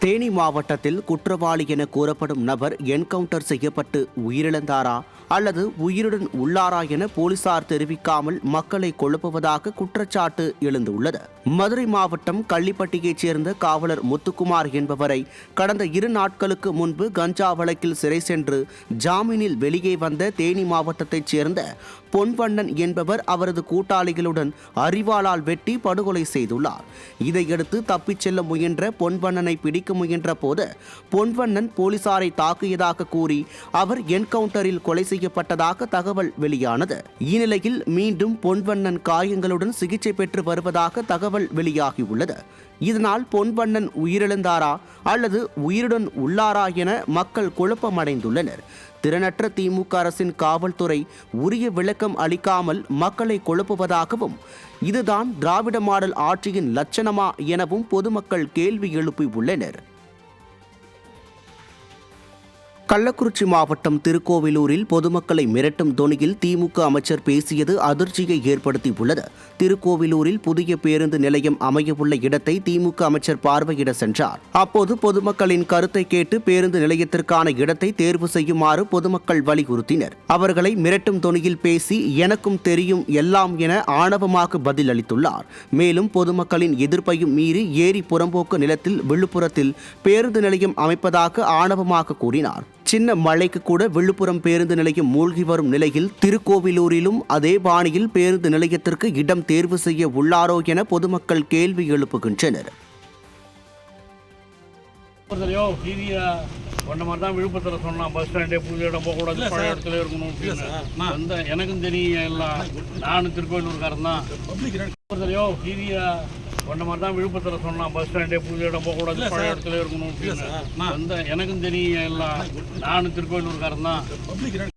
தேனி மாவட்டத்தில் குற்றவாளி என கூறப்படும் நபர் என்கவுண்டர் செய்யப்பட்டு உயிரிழந்தாரா அல்லது உயிருடன் உள்ளாரா என போலீசார் தெரிவிக்காமல் மக்களை குழப்புவதாக குற்றச்சாட்டு எழுந்துள்ளது. மதுரை மாவட்டம் கள்ளிப்பட்டியைச் சேர்ந்த காவலர் முத்துக்குமார் என்பவரை கடந்த 2 நாட்களுக்கு முன்பு கஞ்சா வழக்கில் சிறை சென்று ஜாமீனில் வெளியே வந்த தேனி மாவட்டத்தைச் சேர்ந்த பொன்வண்ணன் என்பவர் அவரது கூட்டாளிகளுடன் அரிவாளால் வெட்டி படுகொலை செய்துள்ளார். இதையடுத்து தப்பிச் செல்ல முயன்ற பொன்வண்ணனை பிடிக்க முயன்ற போது பொன்வண்ணன் போலீசாரை தாக்கியதாக கூறி அவர் என்கவுண்டரில் கொலை செய்யப்பட்டதாக தகவல் வெளியானது. இந்நிலையில் மீண்டும் பொன்வண்ணன் காயங்களுடன் சிகிச்சை பெற்று வருவதாக தகவல் வெளியாகியுள்ளது. இதனால் பொன்வண்ணன் உயிரிழந்தாரா அல்லது உயிருடன் உள்ளாரா என மக்கள் குழப்பமடைந்துள்ளனர். திறனற்ற திமுக அரசின் காவல்துறை உரிய விளக்கம் அளிக்காமல் மக்களை குழப்புவதாகவும் இதுதான் திராவிட மாடல் ஆட்சியின் லட்சணமா எனவும் பொதுமக்கள் கேள்வி எழுப்பியுள்ளனர். கள்ளக்குறிச்சி மாவட்டம் திருக்கோவிலூரில் பொதுமக்களை மிரட்டும் தொனியில் திமுக அமைச்சர் பேசியது அதிர்ச்சியை ஏற்படுத்தியுள்ளது. திருக்கோவிலூரில் புதிய பேருந்து நிலையம் அமையவுள்ள இடத்தை திமுக அமைச்சர் பார்வையிட சென்றார். அப்போது பொதுமக்களின் கருத்தை கேட்டு பேருந்து நிலையத்திற்கான இடத்தை தேர்வு செய்யுமாறு பொதுமக்கள் வலியுறுத்தினர். அவர்களை மிரட்டும் தொனியில் பேசி எனக்கும் தெரியும் எல்லாம் என ஆணவமாக பதில் அளித்துள்ளார். மேலும் பொதுமக்களின் எதிர்ப்பையும் மீறி ஏரி புறம்போக்கு நிலத்தில் விழுப்புரத்தில் பேருந்து நிலையம் அமைப்பதாக ஆணவமாக கூறினார். சின்ன மழைக்கு கூட விழுப்புரம் பேருந்து நிலையம் மூழ்கி வரும் நிலையில் திருக்கோவிலூரிலும் அதே பாணியில் பேருந்து நிலையத்திற்கு இடம் தேர்வு செய்ய உள்ளாரோ என பொதுமக்கள் கேள்வி எழுப்புகின்றனர். விழுப்புரத்தில் சொன்னா பஸ் ஸ்டாண்டே புது இடம் போகக்கூடாது, பழைய இடத்துல இருக்கணும். எனக்கும் தெரியும் எல்லாம். நானும் திருக்கோவிலூர்காரன் தான். விழுப்புரத்தில் சொன்னா பஸ் ஸ்டாண்டே புது இடம் போகக்கூடாது, பழைய இடத்துல இருக்கணும். எனக்கும் தெரியும் எல்லாம். நானும் திருக்கோவிலூர்காரன் தான்.